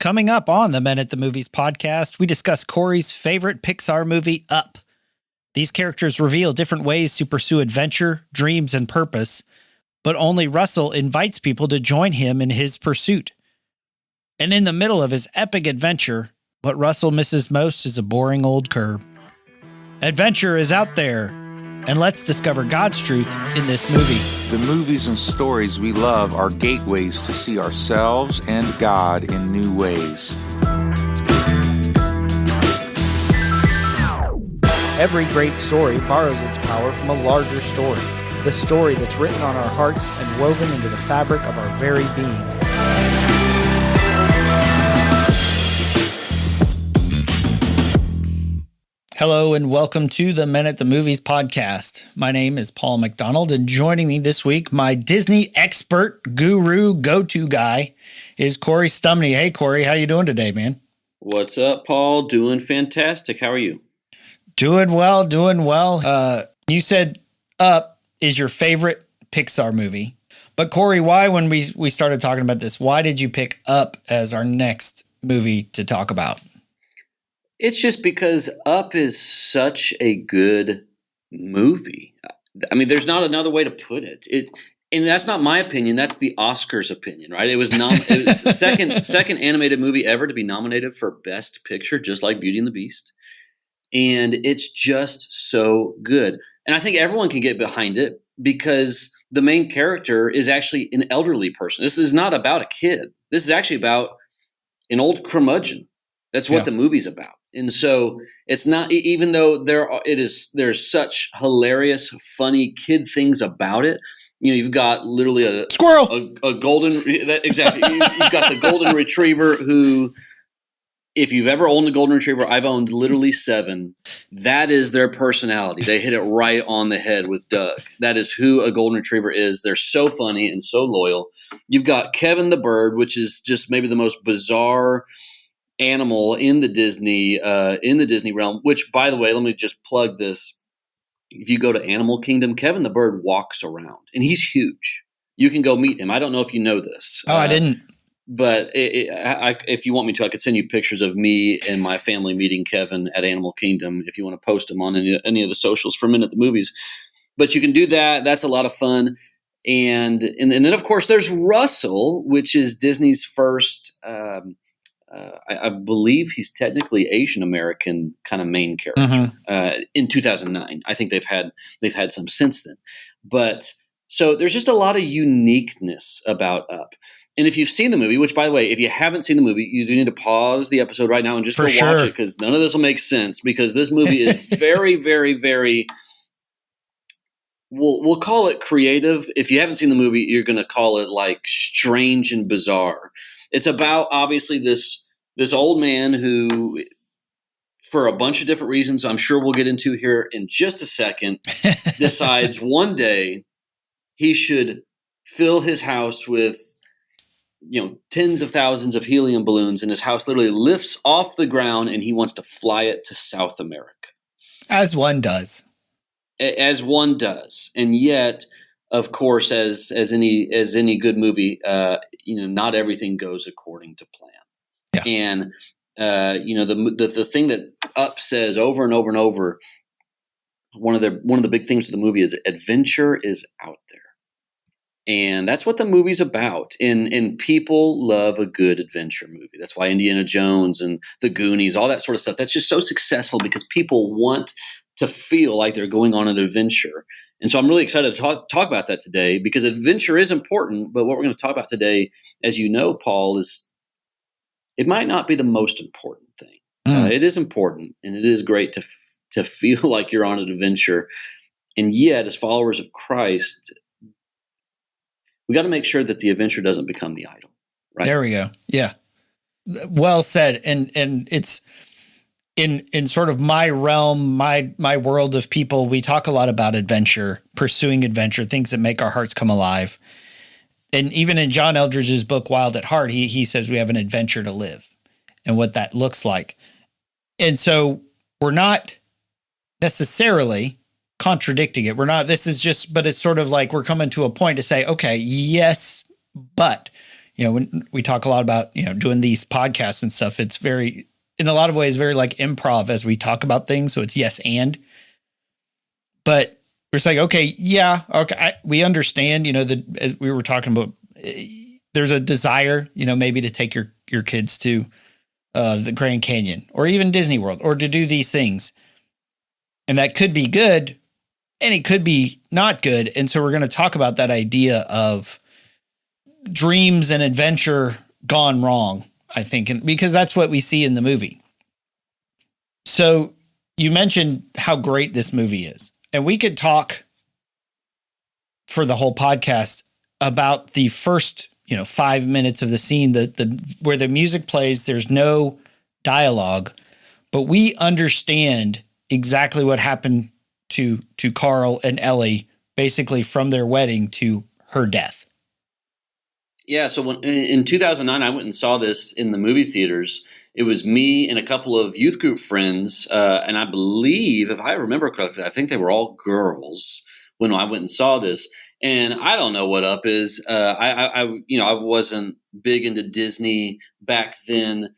Coming up on the Men at the Movies podcast, we discuss Corey's favorite Pixar movie, Up. These characters reveal different ways to pursue adventure, dreams, and purpose, but only Russell invites people to join him in his pursuit. And in the middle of his epic adventure, what Russell misses most is a boring old curb. Adventure is out there, and let's discover God's truth in this movie. The movies and stories we love are gateways to see ourselves and God in new ways. Every great story borrows its power from a larger story, the story that's written on our hearts and woven into the fabric of our very being. Hello and welcome to the Men at the Movies podcast. My name is Paul McDonald, and joining me this week, my Disney expert, guru, go-to guy is Corey Stumne. Hey, Corey, how you doing today, man? What's up, Paul? Doing fantastic. How are you? Doing well. You said Up is your favorite Pixar movie. But Corey, why, when we started talking about this, why did you pick Up as our next movie to talk about? It's just because Up is such a good movie. I mean, there's not another way to put it. And that's not my opinion. That's the Oscars' opinion, right? It was the second animated movie ever to be nominated for Best Picture, just like Beauty and the Beast. And it's just so good. And I think everyone can get behind it because the main character is actually an elderly person. This is not about a kid. This is actually about an old curmudgeon. That's what the movie's about. And so it's not, even though there's such hilarious, funny kid things about it. You know, you've got literally a squirrel, a golden, exactly. You've got the golden retriever who, if you've ever owned a golden retriever, I've owned literally 7. That is their personality. They hit it right on the head with Doug. That is who a golden retriever is. They're so funny and so loyal. You've got Kevin the bird, which is just maybe the most bizarre animal in the Disney realm, which, by the way, let me just plug this. If you go to Animal Kingdom, Kevin the bird walks around and he's huge. You can go meet him. I don't know if you know this. Oh, I didn't. But if you want me to, I could send you pictures of me and my family meeting Kevin at Animal Kingdom if you want to post them on any of the socials for Men at the Movies. But you can do that. That's a lot of fun. And then, of course, there's Russell, which is Disney's first I believe he's technically Asian American kind of main character in 2009. I think they've had some since then. But so there's just a lot of uniqueness about Up. And if you've seen the movie, which, by the way, if you haven't seen the movie, you do need to pause the episode right now and just go watch it, because none of this will make sense, because this movie is very, very, very we'll call it creative. If you haven't seen the movie, you're going to call it like strange and bizarre. It's about, obviously, this old man who, for a bunch of different reasons I'm sure we'll get into here in just a second, decides one day he should fill his house with, tens of thousands of helium balloons, and his house literally lifts off the ground and he wants to fly it to South America. As one does. And yet, of course, as any good movie, not everything goes according to plan. Yeah. And the thing that Up says over and over and over, one of the big themes of the movie is adventure is out there, and that's what the movie's about. And people love a good adventure movie. That's why Indiana Jones and the Goonies, all that sort of stuff, that's just so successful, because people want to feel like they're going on an adventure. And so I'm really excited to talk about that today, because adventure is important. But what we're going to talk about today, as you know, Paul, is it might not be the most important thing. It is important, and it is great to feel like you're on an adventure. And yet, as followers of Christ, we got to make sure that the adventure doesn't become the idol. Right? There we go. Yeah. Well said. And it's in sort of my realm, my world of people, we talk a lot about adventure, pursuing adventure, things that make our hearts come alive. And even in John Eldridge's book, Wild at Heart, he says we have an adventure to live and what that looks like. And so we're not necessarily contradicting it. But it's sort of like we're coming to a point to say, okay, yes, but when we talk a lot about, doing these podcasts and stuff, it's very, in a lot of ways, very like improv as we talk about things. So it's yes and. But we're like, okay, yeah, okay, we understand, as we were talking about, there's a desire, maybe to take your kids to the Grand Canyon or even Disney World or to do these things. And that could be good and it could be not good. And so we're going to talk about that idea of dreams and adventure gone wrong, I think, and because that's what we see in the movie. So you mentioned how great this movie is, and we could talk for the whole podcast about the first, 5 minutes of the scene, where the music plays. There's no dialogue, but we understand exactly what happened to Carl and Ellie, basically from their wedding to her death. Yeah, so in 2009, I went and saw this in the movie theaters. It was me and a couple of youth group friends, and I believe, if I remember correctly, I think they were all girls when I went and saw this. And I don't know what Up is. I wasn't big into Disney back then,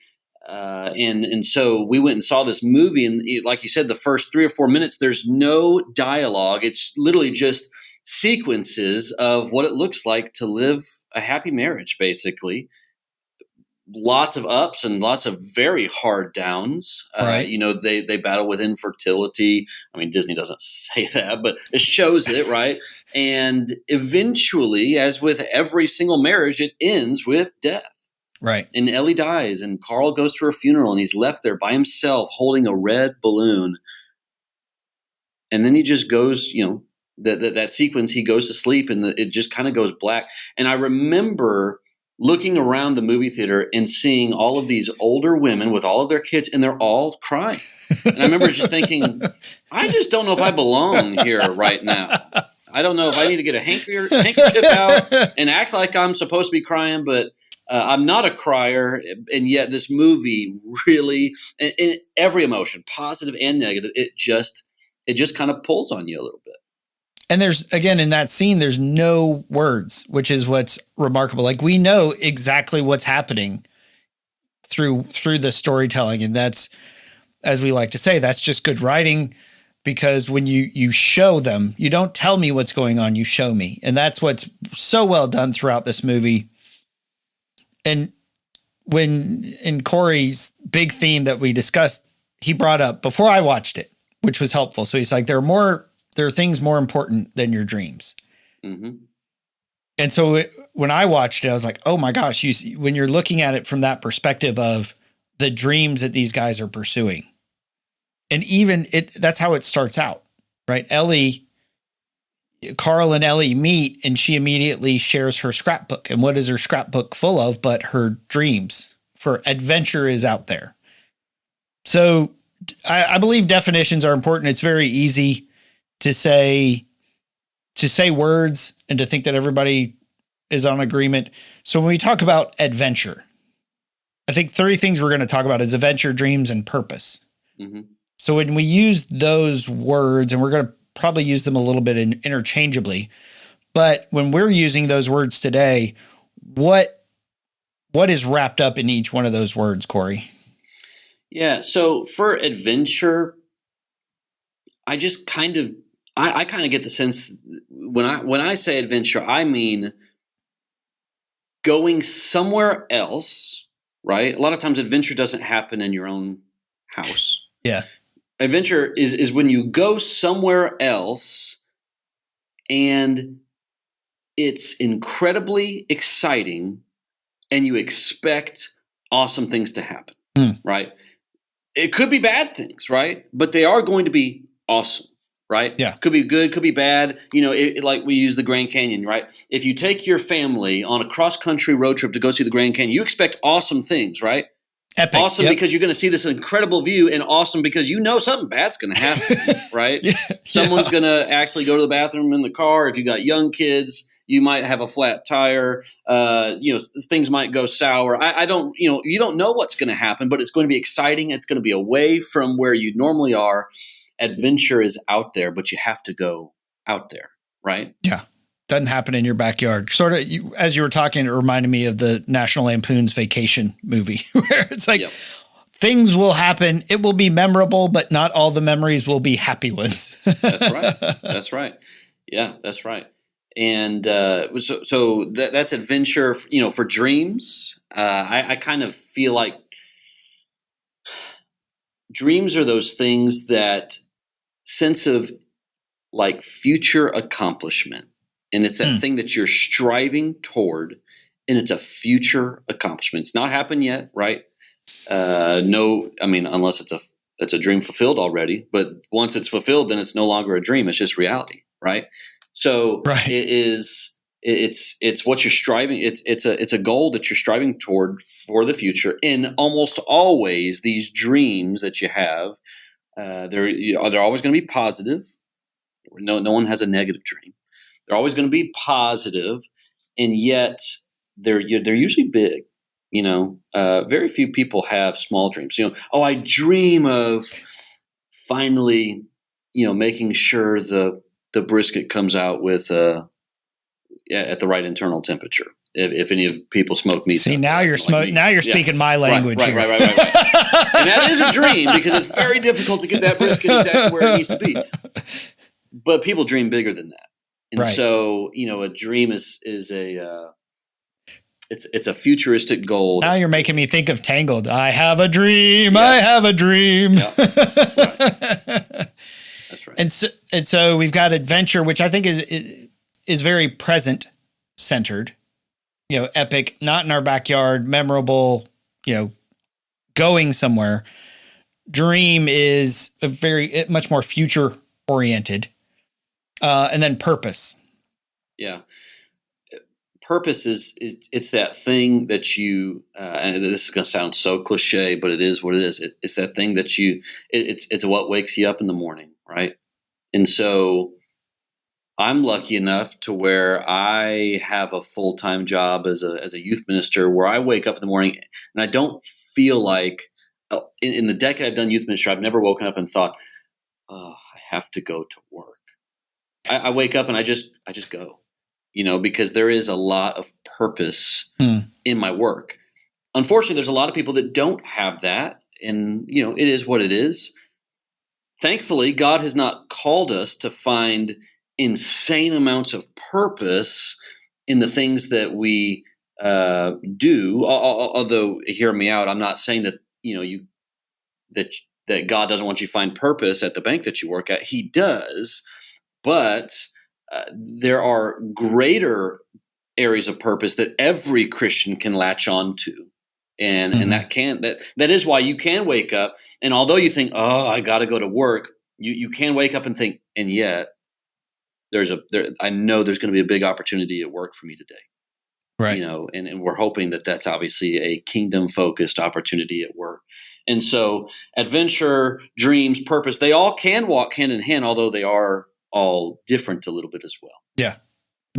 and so we went and saw this movie. And like you said, the first 3 or 4 minutes, there's no dialogue. It's literally just sequences of what it looks like to live a happy marriage, basically. Lots of ups and lots of very hard downs. Right. They battle with infertility. I mean, Disney doesn't say that, but it shows it, right? And eventually, as with every single marriage, it ends with death. Right. And Ellie dies, and Carl goes to her funeral, and he's left there by himself holding a red balloon. And then he just goes, that sequence, he goes to sleep, and it just kind of goes black. And I remember looking around the movie theater and seeing all of these older women with all of their kids, and they're all crying. And I remember just thinking, I just don't know if I belong here right now. I don't know if I need to get a handkerchief out and act like I'm supposed to be crying, but I'm not a crier. And yet this movie really, in every emotion, positive and negative, it just kind of pulls on you a little bit. And there's, again, in that scene, there's no words, which is what's remarkable. Like, we know exactly what's happening through the storytelling. And that's, as we like to say, that's just good writing, because when you show them, you don't tell me what's going on, you show me. And that's what's so well done throughout this movie. And when in Corey's big theme that we discussed, he brought up before I watched it, which was helpful. So he's like, there are things more important than your dreams. Mm-hmm. And so when I watched it, I was like, oh my gosh, when you're looking at it from that perspective of the dreams that these guys are pursuing. And even that's how it starts out, right? Carl and Ellie meet, and she immediately shares her scrapbook. And what is her scrapbook full of but her dreams for adventure is out there. So I believe definitions are important. It's very easy to say words and to think that everybody is on agreement. So when we talk about adventure, I think 3 things we're going to talk about is adventure, dreams, and purpose. Mm-hmm. So when we use those words, and we're going to probably use them a little bit interchangeably, but when we're using those words today, what is wrapped up in each one of those words, Corey? Yeah. So for adventure, I just kind of get the sense when I say adventure, I mean going somewhere else, right? A lot of times adventure doesn't happen in your own house. Yeah. Adventure is when you go somewhere else and it's incredibly exciting and you expect awesome things to happen, right? It could be bad things, right? But they are going to be awesome. Right? Yeah. Could be good, could be bad. Like we use the Grand Canyon, right? If you take your family on a cross-country road trip to go see the Grand Canyon, you expect awesome things, right? Epic. Awesome, yep. Because you're going to see this incredible view, and awesome because something bad's going to happen, right? Yeah. Someone's going to actually go to the bathroom in the car. If you got young kids, you might have a flat tire. Things might go sour. You don't know what's going to happen, but it's going to be exciting. It's going to be away from where you normally are. Adventure is out there, but you have to go out there, right? Yeah. Doesn't happen in your backyard. Sort of, as you were talking, it reminded me of the National Lampoon's Vacation movie, where it's like things will happen. It will be memorable, but not all the memories will be happy ones. That's right. That's right. Yeah, that's right. And so that's adventure, for dreams. I kind of feel like dreams are those things that sense of like future accomplishment. And it's that thing that you're striving toward, and it's a future accomplishment. It's not happened yet, right? No, I mean, unless it's a dream fulfilled already. But once it's fulfilled, then it's no longer a dream. It's just reality, right? So it's what you're striving. It's a goal that you're striving toward for the future. And almost always these dreams that you have, they're always going to be positive. No one has a negative dream. They're always going to be positive, and yet they're usually big. Very few people have small dreams. I dream of finally, making sure the brisket comes out with at the right internal temperature. If any of people smoke meat, see, now you're smoking. Now you're speaking my language. Right. And that is a dream, because it's very difficult to get that brisket exactly where it needs to be. But people dream bigger than that. And so, a dream is a it's a futuristic goal. Now you're making me think of Tangled. I have a dream. Yeah. I have a dream. Yeah. Right. That's right. And so we've got adventure, which I think is very present centered. Epic, not in our backyard, memorable. Going somewhere. Dream is much more future oriented. And then purpose. Yeah. Purpose is it's that thing that you, and this is going to sound so cliche, but it is what it is. It's that thing that it's what wakes you up in the morning. Right. And so I'm lucky enough to where I have a full-time job as a youth minister, where I wake up in the morning and I don't feel like in the decade I've done youth ministry, I've never woken up and thought, oh, I have to go to work. I wake up and I just go, because there is a lot of purpose in my work. Unfortunately, there's a lot of people that don't have that, and it is what it is. Thankfully, God has not called us to find insane amounts of purpose in the things that we do. Although, hear me out, I'm not saying that that God doesn't want you to find purpose at the bank that you work at. He does. But there are greater areas of purpose that every Christian can latch on to. And that is why you can wake up, and although you think, oh, I got to go to work, you can wake up and think, and yet I know there's going to be a big opportunity at work for me today. Right. And we're hoping that that's obviously a kingdom focused opportunity at work. And so adventure, dreams, purpose, they all can walk hand in hand, although they are all different a little bit as well. Yeah.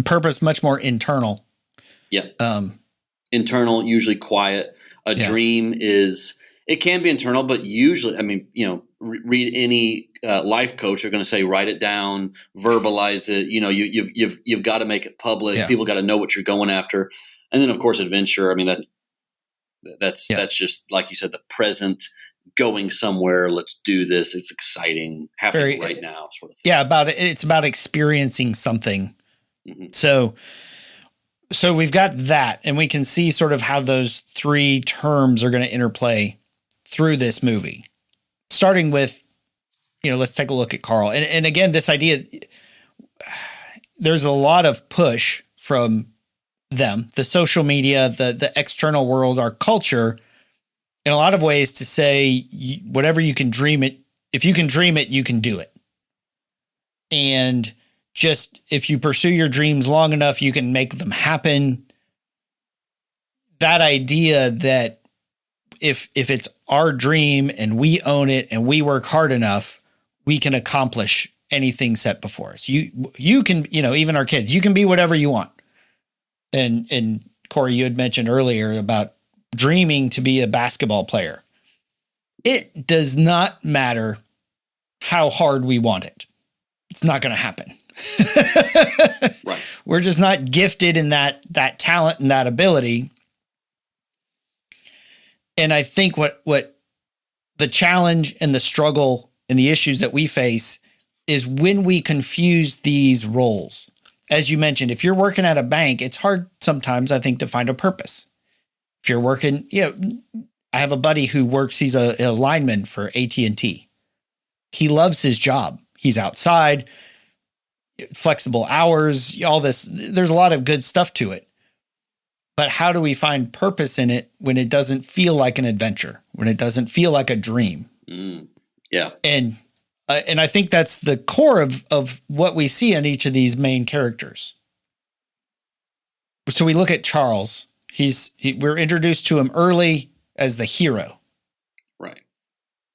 Purpose, much more internal. Yeah. Internal, usually quiet. A dream it can be internal, but usually, read any life coach are going to say, write it down, verbalize it. You've got to make it public. Yeah. People got to know what you're going after. And then of course, adventure. That's just like you said, the present, going somewhere. Let's do this. It's exciting, happening right now, sort of thing. Yeah, it's about experiencing something. Mm-hmm. So we've got that, and we can see sort of how those three terms are going to interplay through this movie. Starting with, let's take a look at Carl. And again, this idea, there's a lot of push from them, the social media, the external world, our culture, in a lot of ways to say, whatever you can dream it, if you can dream it, you can do it. And just if you pursue your dreams long enough, you can make them happen. That idea that if it's our dream and we own it and we work hard enough, we can accomplish anything set before us. You can, even our kids, you can be whatever you want. And Corey, you had mentioned earlier about dreaming to be a basketball player. It does not matter how hard we want it. It's not going to happen. Right. We're just not gifted in that talent and that ability. And I think what the challenge and the struggle and the issues that we face is when we confuse these roles. As you mentioned, if you're working at a bank, it's hard sometimes, I think, to find a purpose. If you're working, I have a buddy who works, he's a lineman for AT&T. He loves his job. He's outside, flexible hours, all this. There's a lot of good stuff to it. But how do we find purpose in it when it doesn't feel like an adventure, when it doesn't feel like a dream? Yeah. And I think that's the core of what we see in each of these main characters. So we look at Charles. We're introduced to him early as the hero. Right.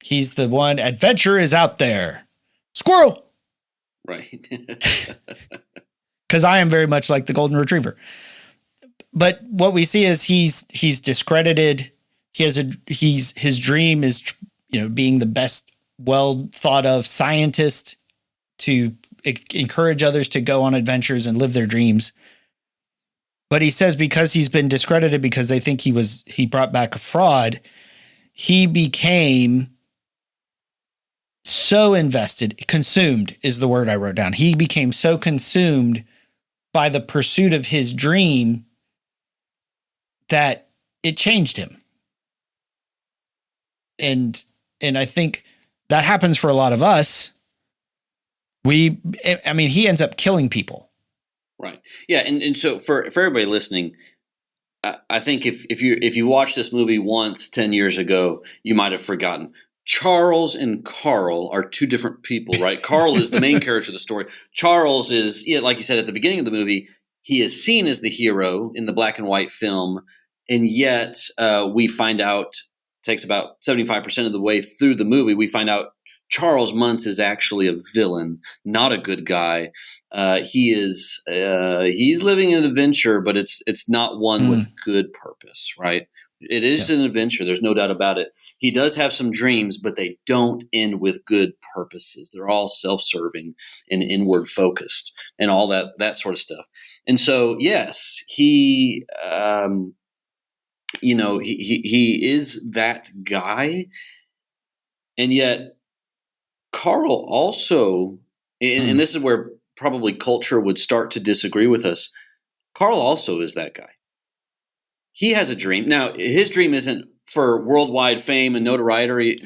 He's the one. Adventure is out there. Squirrel. Right. Because I am very much like the golden retriever. But what we see is he's discredited. His dream is, being the best, well thought of scientist to encourage others to go on adventures and live their dreams. But he says because he's been discredited because they think he brought back a fraud, he became so consumed is the word I wrote down. He became so consumed by the pursuit of his dream that it changed him. And I think that happens for a lot of us. He ends up killing people. Right. Yeah. And so for everybody listening, I think if you watched this movie once 10 years ago, you might have forgotten. Charles and Carl are two different people, right? Carl is the main character of the story. Charles is, like you said at the beginning of the movie, he is seen as the hero in the black and white film. And yet we find out, takes about 75% of the way through the movie, we find out Charles Muntz is actually a villain, not a good guy. He's living an adventure, but it's not one with good purpose, right? It is an adventure. There's no doubt about it. He does have some dreams, but they don't end with good purposes. They're all self-serving and inward focused and all that sort of stuff. And so, yes, he is that guy. And yet Carl also, and this is where probably culture would start to disagree with us. Carl also is that guy. He has a dream. Now, his dream isn't for worldwide fame and notoriety,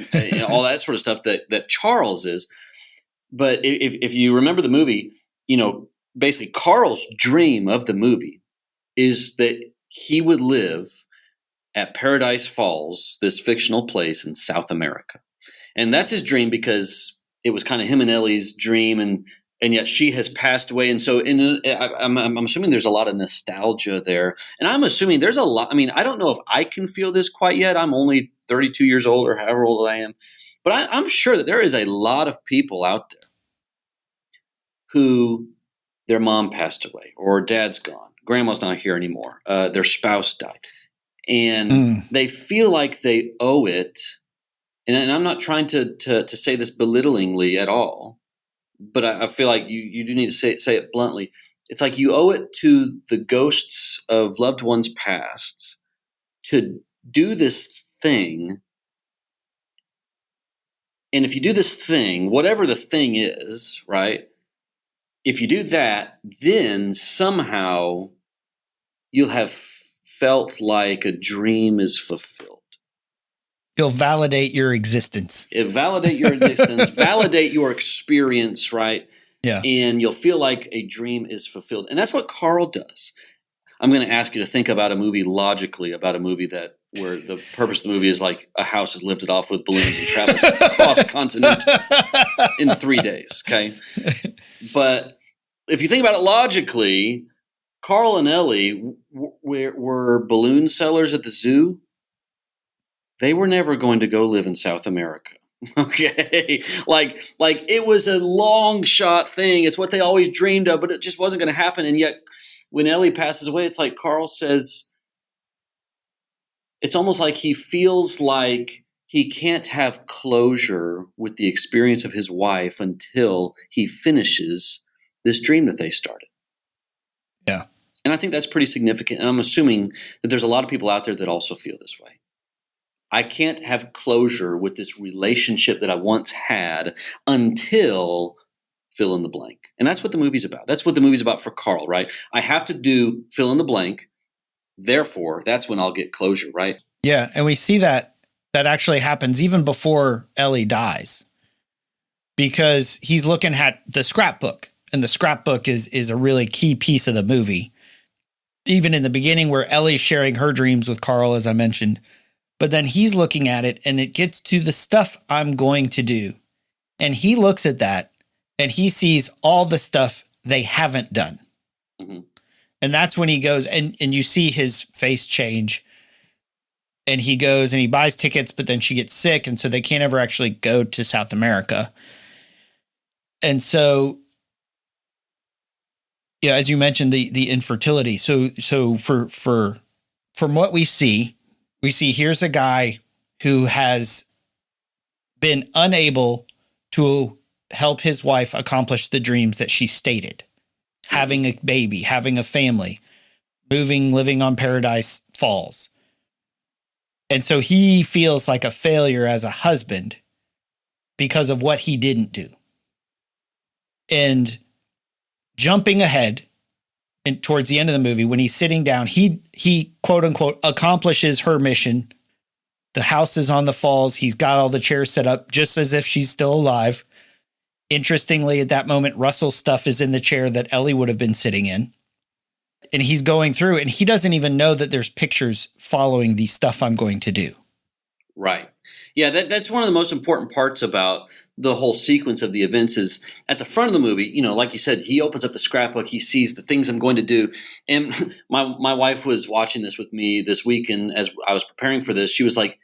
all that sort of stuff that Charles is. But if you remember the movie, basically Carl's dream of the movie is that he would live at Paradise Falls, this fictional place in South America. And that's his dream because it was kind of him and Ellie's dream, and yet she has passed away. And so I'm assuming there's a lot of nostalgia there. And I'm assuming there's a lot. I mean, I don't know if I can feel this quite yet. I'm only 32 years old or however old I am. But I'm sure that there is a lot of people out there who their mom passed away or dad's gone. Grandma's not here anymore. Their spouse died. And they feel like they owe it. And I'm not trying to say this belittlingly at all, but I feel like you do need to say it bluntly. It's like you owe it to the ghosts of loved ones past to do this thing. And if you do this thing, whatever the thing is, right? If you do that, then somehow you'll have felt like a dream is fulfilled. You'll validate your existence. Validate your existence, validate your experience, right? Yeah. And you'll feel like a dream is fulfilled. And that's what Carl does. I'm going to ask you to think about a movie logically, about a movie where the purpose of the movie is like a house is lifted off with balloons and travels across a continent in 3 days, okay? But if you think about it logically, Carl and Ellie were balloon sellers at the zoo. They were never going to go live in South America. Okay. Like it was a long shot thing. It's what they always dreamed of, but it just wasn't going to happen. And yet when Ellie passes away, it's like Carl says, it's almost like he feels like he can't have closure with the experience of his wife until he finishes this dream that they started. Yeah. And I think that's pretty significant. And I'm assuming that there's a lot of people out there that also feel this way. I can't have closure with this relationship that I once had until fill in the blank. And that's what the movie's about. That's what the movie's about for Carl, right? I have to do fill in the blank. Therefore, that's when I'll get closure, right? Yeah. And we see that actually happens even before Ellie dies, because he's looking at the scrapbook, and the scrapbook is a really key piece of the movie. Even in the beginning where Ellie's sharing her dreams with Carl, as I mentioned, but then he's looking at it and it gets to the stuff I'm going to do. And he looks at that and he sees all the stuff they haven't done. Mm-hmm. And that's when he goes and you see his face change, and he goes and he buys tickets, but then she gets sick. And so they can't ever actually go to South America. And so, yeah, as you mentioned, the infertility. So from what we see here's a guy who has been unable to help his wife accomplish the dreams that she stated. Having a baby, having a family, living on Paradise Falls. And so he feels like a failure as a husband because of what he didn't do. And jumping ahead and towards the end of the movie, when he's sitting down, he quote unquote accomplishes her mission. The house is on the falls. He's got all the chairs set up just as if she's still alive. Interestingly, at that moment, Russell's stuff is in the chair that Ellie would have been sitting in. And he's going through, and he doesn't even know that there's pictures following the stuff I'm going to do. Right. Yeah, that's one of the most important parts about the whole sequence of the events is at the front of the movie, you know, like you said, he opens up the scrapbook, he sees the things I'm going to do. And my wife was watching this with me this weekend as I was preparing for this. She was like,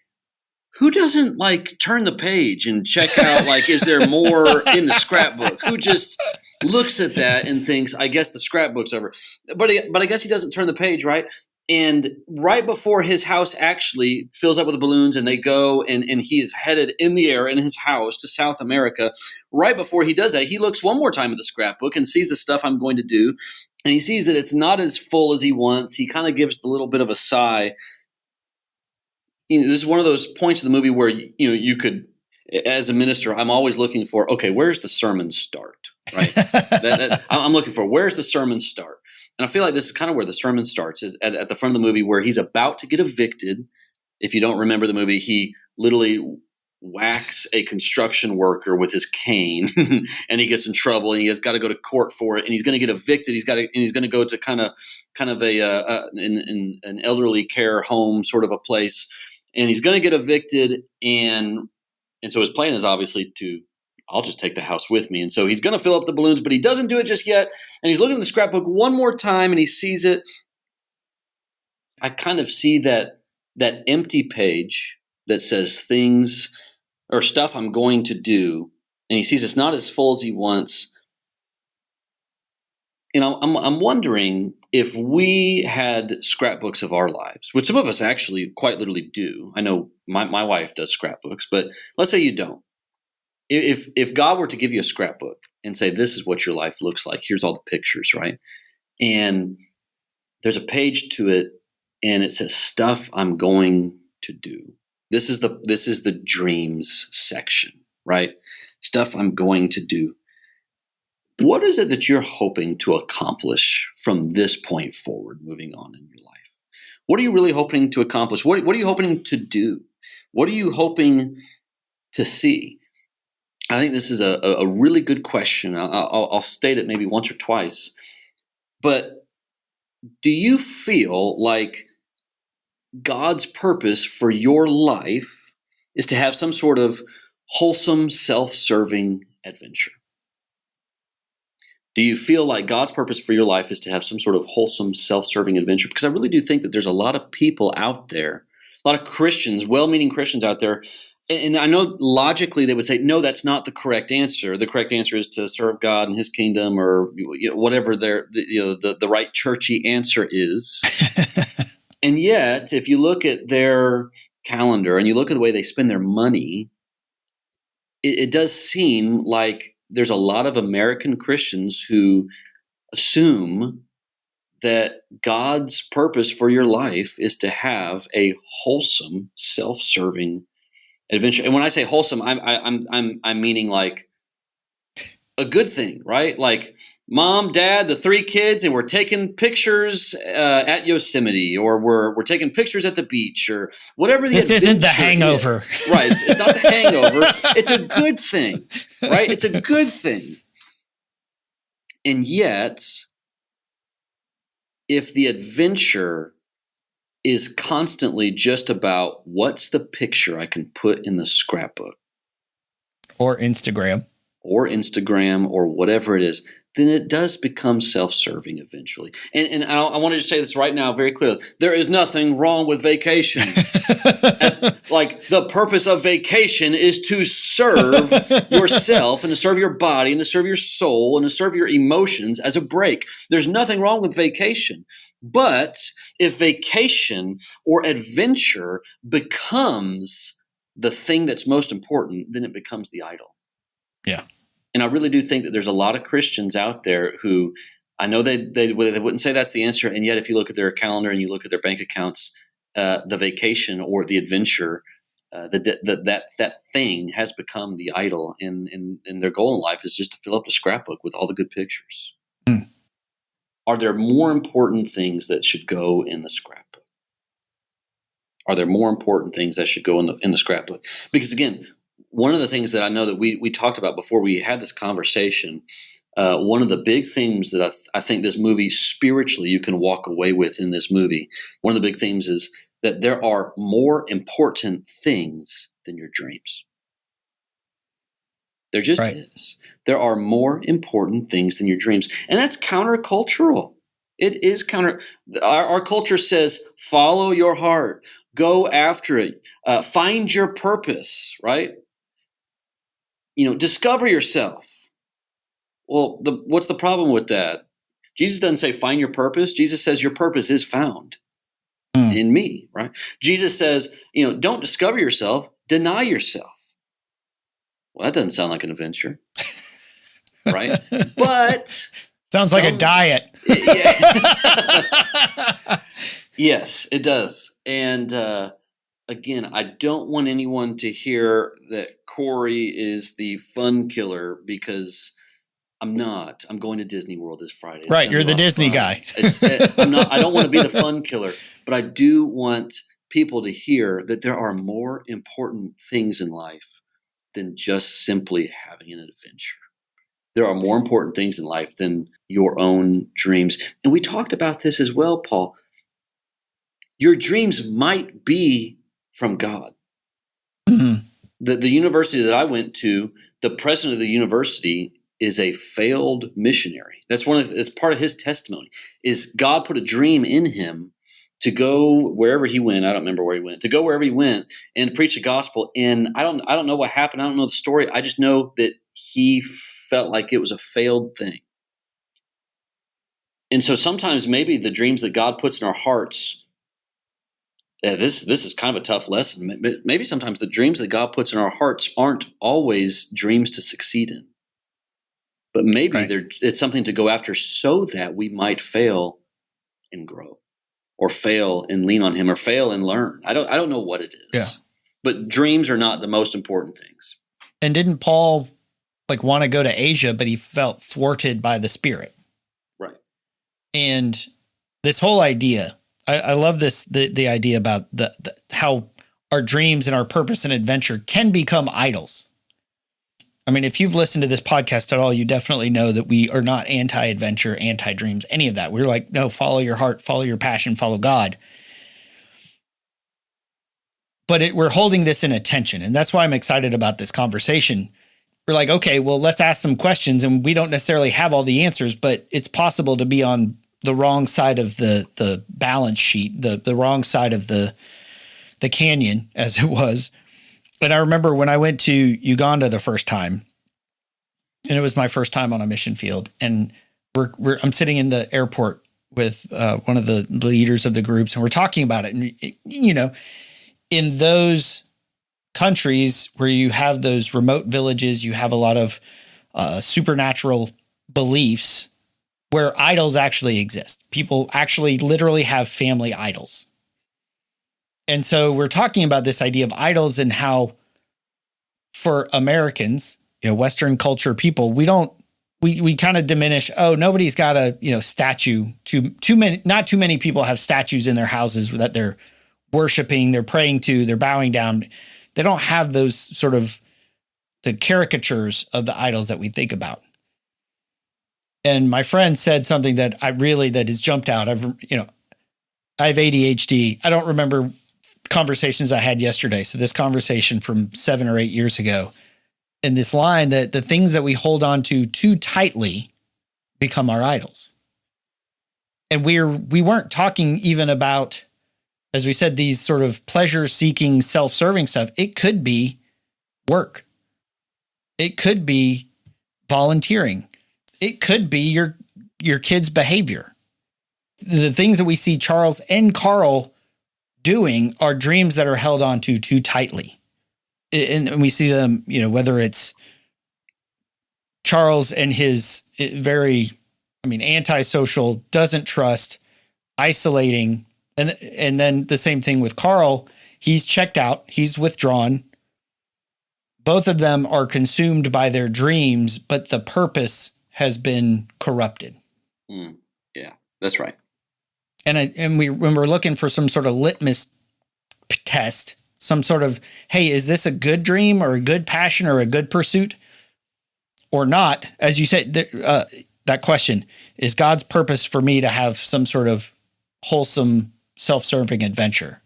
who doesn't like turn the page and check out, like, is there more in the scrapbook? Who just looks at that and thinks, I guess the scrapbook's over. But I guess he doesn't turn the page, right? And right before his house actually fills up with the balloons and they go and he is headed in the air in his house to South America, right before he does that, he looks one more time at the scrapbook and sees the stuff I'm going to do. And he sees that it's not as full as he wants. He kind of gives a little bit of a sigh. You know, this is one of those points of the movie where, you know, you could, as a minister, I'm always looking for, okay, where's the sermon start, right? I'm looking for, where's the sermon start? And I feel like this is kind of where the sermon starts, is at the front of the movie where he's about to get evicted. If you don't remember the movie, he literally whacks a construction worker with his cane and he gets in trouble and he has got to go to court for it, and he's going to get evicted. He's going to go to kind of an elderly care home sort of a place, and he's going to get evicted. And so his plan is obviously I'll just take the house with me. And so he's going to fill up the balloons, but he doesn't do it just yet. And he's looking at the scrapbook one more time and he sees it. I kind of see that empty page that says things or stuff I'm going to do. And he sees it's not as full as he wants. You know, I'm wondering if we had scrapbooks of our lives, which some of us actually quite literally do. I know my wife does scrapbooks, but let's say you don't. If God were to give you a scrapbook and say, this is what your life looks like, here's all the pictures, right? And there's a page to it and it says stuff I'm going to do. This is the dreams section, right? Stuff I'm going to do. What is it that you're hoping to accomplish from this point forward, moving on in your life? What are you really hoping to accomplish? What are you hoping to do? What are you hoping to see? I think this is a really good question. I'll state it maybe once or twice. But do you feel like God's purpose for your life is to have some sort of wholesome, self-serving adventure? Do you feel like God's purpose for your life is to have some sort of wholesome, self-serving adventure? Because I really do think that there's a lot of people out there, a lot of Christians, well-meaning Christians out there. And I know logically they would say, no, that's not the correct answer. The correct answer is to serve God and his kingdom, or whatever the right churchy answer is. And yet, if you look at their calendar and you look at the way they spend their money, it does seem like there's a lot of American Christians who assume that God's purpose for your life is to have a wholesome, self-serving adventure. And when I say wholesome, I'm meaning like a good thing, right? Like mom, dad, the 3 kids, and we're taking pictures at Yosemite, or we're taking pictures at the beach, or whatever. This isn't The Hangover, right? It's not The Hangover. It's a good thing, right? It's a good thing, and yet, if the adventure is constantly just about what's the picture I can put in the scrapbook or Instagram or whatever it is, then it does become self-serving eventually. And I want to just say this right now very clearly. There is nothing wrong with vacation. Like the purpose of vacation is to serve yourself and to serve your body and to serve your soul and to serve your emotions as a break. There's nothing wrong with vacation. But if vacation or adventure becomes the thing that's most important, then it becomes the idol. Yeah. And I really do think that there's a lot of Christians out there who I know they wouldn't say that's the answer. And yet if you look at their calendar and you look at their bank accounts, the vacation or the adventure, that thing has become the idol. And their goal in life is just to fill up the scrapbook with all the good pictures. Mm. Are there more important things that should go in the scrapbook? Are there more important things that should go in the scrapbook? Because again, one of the things that I know that we talked about before we had this conversation, one of the big themes that I think this movie spiritually you can walk away with in this movie, one of the big themes is that there are more important things than your dreams. There just is. There are more important things than your dreams. And that's countercultural. It is our culture says, follow your heart, go after it, find your purpose, right? Discover yourself. Well, what's the problem with that? Jesus doesn't say find your purpose. Jesus says your purpose is found in me, right? Jesus says, don't discover yourself, deny yourself. Well, that doesn't sound like an adventure, right? But sounds like a diet. Yes, it does. And again, I don't want anyone to hear that Corey is the fun killer, because I'm not. I'm going to Disney World this Friday. Right, you're the Disney guy. I'm not. I don't want to be the fun killer, but I do want people to hear that there are more important things in life than just simply having an adventure. There are more important things in life than your own dreams. And we talked about this as well, Paul. Your dreams might be from God. Mm-hmm. The university that I went to, the president of the university is a failed missionary. It's part of his testimony. Is God put a dream in him to go wherever he went. I don't remember where he went. To go wherever he went and preach the gospel. And I don't know what happened. I don't know the story. I just know that he felt like it was a failed thing. And so sometimes maybe the dreams that God puts in our hearts, this is kind of a tough lesson. Maybe sometimes the dreams that God puts in our hearts aren't always dreams to succeed in. But maybe it's something to go after so that we might fail and grow, or fail and lean on him, or fail and learn. I don't know what it is. Yeah. But dreams are not the most important things. And didn't Paul want to go to Asia, but he felt thwarted by the Spirit? Right. And this whole idea, I love this, the idea about the how our dreams and our purpose and adventure can become idols. I mean, if you've listened to this podcast at all, you definitely know that we are not anti-adventure, anti-dreams, any of that. We're like, no, follow your heart, follow your passion, follow God. But we're holding this in attention. And that's why I'm excited about this conversation. We're like, okay, well, let's ask some questions. And we don't necessarily have all the answers, but it's possible to be on the wrong side of the balance sheet, the wrong side of the canyon, as it was. And I remember when I went to Uganda the first time, and it was my first time on a mission field, and I'm sitting in the airport with one of the leaders of the groups, and we're talking about it. And, in those countries where you have those remote villages, you have a lot of supernatural beliefs where idols actually exist. People actually literally have family idols. And so we're talking about this idea of idols and how for Americans, Western culture people, we kind of diminish, nobody's got a, statue. Not too many people have statues in their houses that they're worshiping, they're praying to, they're bowing down. They don't have those sort of the caricatures of the idols that we think about. And my friend said something that has jumped out. I have ADHD. I don't remember conversations I had yesterday. So this conversation from 7 or 8 years ago, and this line that the things that we hold on to too tightly become our idols. And we weren't talking even about, as we said, these sort of pleasure-seeking, self-serving stuff. It could be work. It could be volunteering. It could be your kid's behavior. The things that we see Charles and Carl doing are dreams that are held on to too tightly. And we see them, whether it's Charles and his very, antisocial, doesn't trust, isolating. And then the same thing with Carl. He's checked out. He's withdrawn. Both of them are consumed by their dreams, but the purpose has been corrupted. Yeah, that's right. And when we're looking for some sort of litmus test, some sort of, hey, is this a good dream or a good passion or a good pursuit or not? As you said, that question, is God's purpose for me to have some sort of wholesome, self-serving adventure?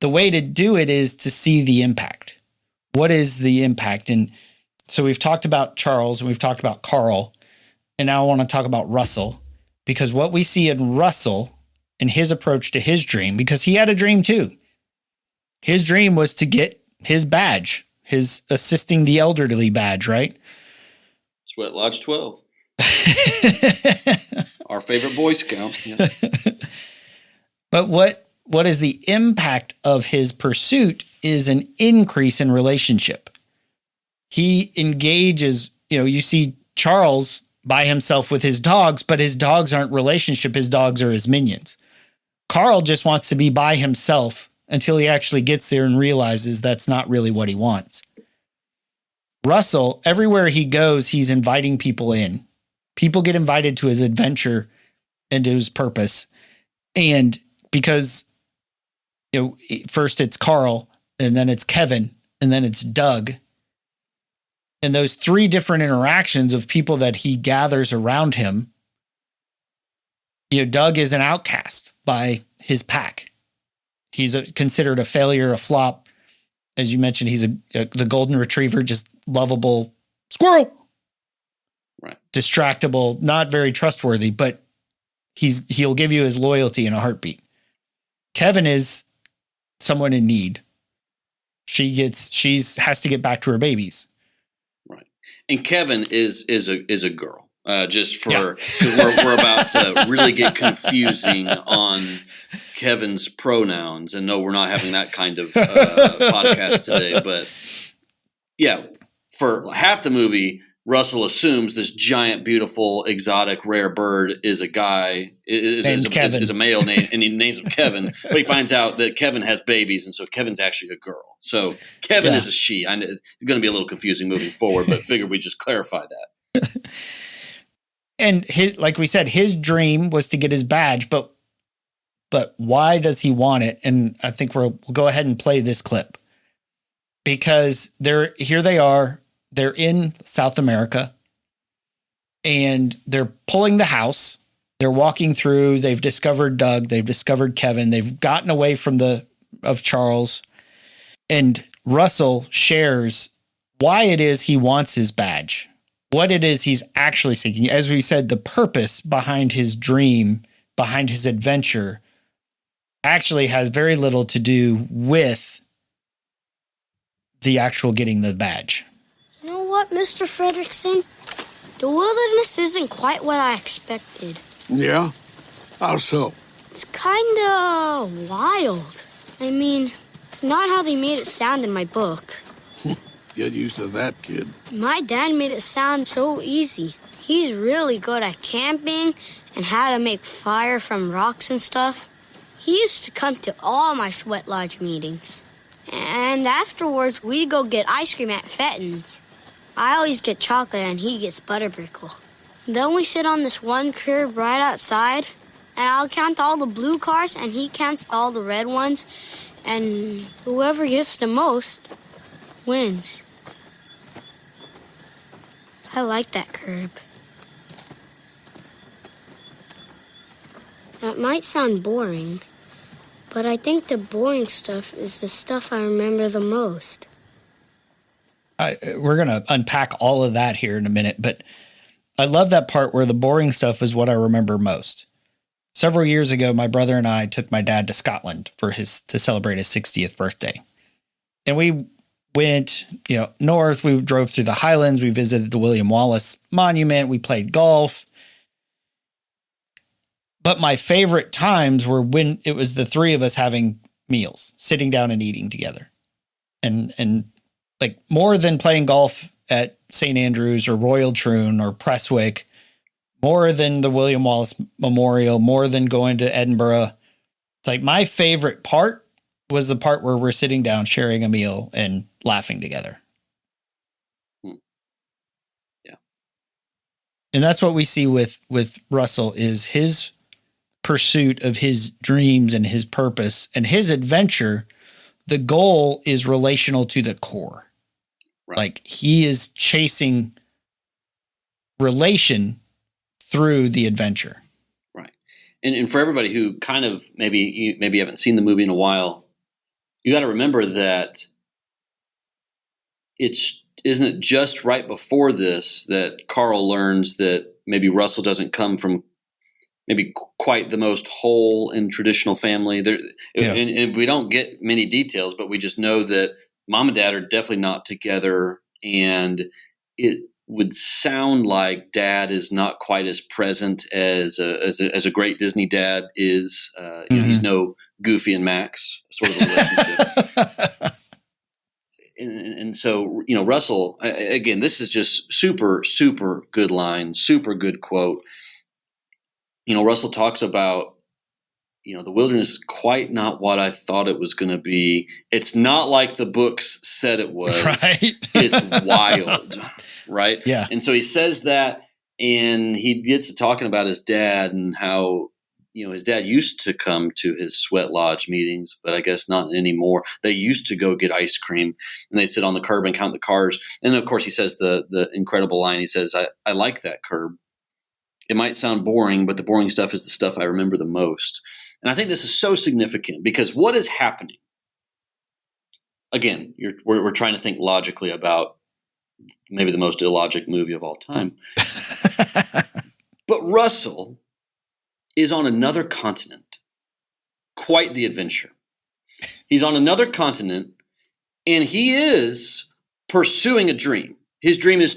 The way to do it is to see the impact. What is the impact? And so we've talked about Charles and we've talked about Carl, and now I want to talk about Russell, because what we see in Russell and his approach to his dream, because he had a dream too. His dream was to get his badge, his assisting the elderly badge, right? Sweat Lodge 12. Our favorite Boy Scout. Yeah. But what is the impact of his pursuit is an increase in relationship. He engages, you see Charles by himself with his dogs, but his dogs aren't relationship. His dogs are his minions. Carl just wants to be by himself until he actually gets there and realizes that's not really what he wants. Russell, everywhere he goes, he's inviting people in. People get invited to his adventure and to his purpose. And because, first it's Carl, and then it's Kevin, and then it's Doug. And those 3 different interactions of people that he gathers around him, Doug is an outcast by his pack. He's considered a failure, a flop. As you mentioned, he's the golden retriever, just lovable squirrel. Right. Distractible, not very trustworthy, but he'll give you his loyalty in a heartbeat. Kevin is someone in need. She has to get back to her babies. Right. And Kevin is a girl. Just for because we're about to really get confusing on Kevin's pronouns, and no, we're not having that kind of podcast today. But yeah, for half the movie, Russell assumes this giant, beautiful, exotic, rare bird is a guy, is a male name, and he names him Kevin. But he finds out that Kevin has babies, and so Kevin's actually a girl. So Kevin is a she. It's going to be a little confusing moving forward, but figured we just clarify that. And like we said, his dream was to get his badge, but why does he want it? And I think we'll go ahead and play this clip, because they're in South America, and they're pulling the house. They're walking through. They've discovered Doug. They've discovered Kevin. They've gotten away from of Charles, and Russell shares why it is he wants his badge. What it is he's actually seeking. As we said, the purpose behind his dream, behind his adventure, actually has very little to do with the actual getting the badge. You know what, Mr. Fredrickson? The wilderness isn't quite what I expected. Yeah? How so? It's kinda wild. I mean, it's not how they made it sound in my book. Get used to that, kid. My dad made it sound so easy. He's really good at camping and how to make fire from rocks and stuff. He used to come to all my sweat lodge meetings. And afterwards, we'd go get ice cream at Fenton's. I always get chocolate and he gets butterbrickle. Then we sit on this one curb right outside, and I'll count all the blue cars and he counts all the red ones, and whoever gets the most wins. I like that curb. That might sound boring, but I think the boring stuff is the stuff I remember the most. We're going to unpack all of that here in a minute, but I love that part where the boring stuff is what I remember most. Several years ago, my brother and I took my dad to Scotland to celebrate his 60th birthday. And we went, north. We drove through the Highlands. We visited the William Wallace Monument. We played golf. But my favorite times were when it was the three of us having meals, sitting down and eating together. And like more than playing golf at St. Andrews or Royal Troon or Prestwick, more than the William Wallace Memorial, more than going to Edinburgh. It's like my favorite part was the part where we're sitting down, sharing a meal and laughing together. Yeah. And that's what we see with Russell is his pursuit of his dreams and his purpose and his adventure. The goal is relational to the core. Right. Like he is chasing relation through the adventure. Right. And for everybody who kind of maybe haven't seen the movie in a while, you got to remember that isn't it just right before this that Carl learns that maybe Russell doesn't come from maybe quite the most whole and traditional family. And we don't get many details, but we just know that mom and dad are definitely not together, and it would sound like dad is not quite as present as a great Disney dad is. He's no Goofy and Max sort of relationship. and so, Russell, again, this is just super, super good line, super good quote. Russell talks about, the wilderness is quite not what I thought it was going to be. It's not like the books said it was. Right. It's wild. Right. Yeah. And so he says that, and he gets to talking about his dad and how, his dad used to come to his sweat lodge meetings, but I guess not anymore. They used to go get ice cream and they'd sit on the curb and count the cars. And of course he says the incredible line. He says, I like that curb. It might sound boring, but the boring stuff is the stuff I remember the most. And I think this is so significant because what is happening? Again, we're trying to think logically about maybe the most illogic movie of all time. But Russell is on another continent. Quite the adventure. He's on another continent, and he is pursuing a dream. His dream is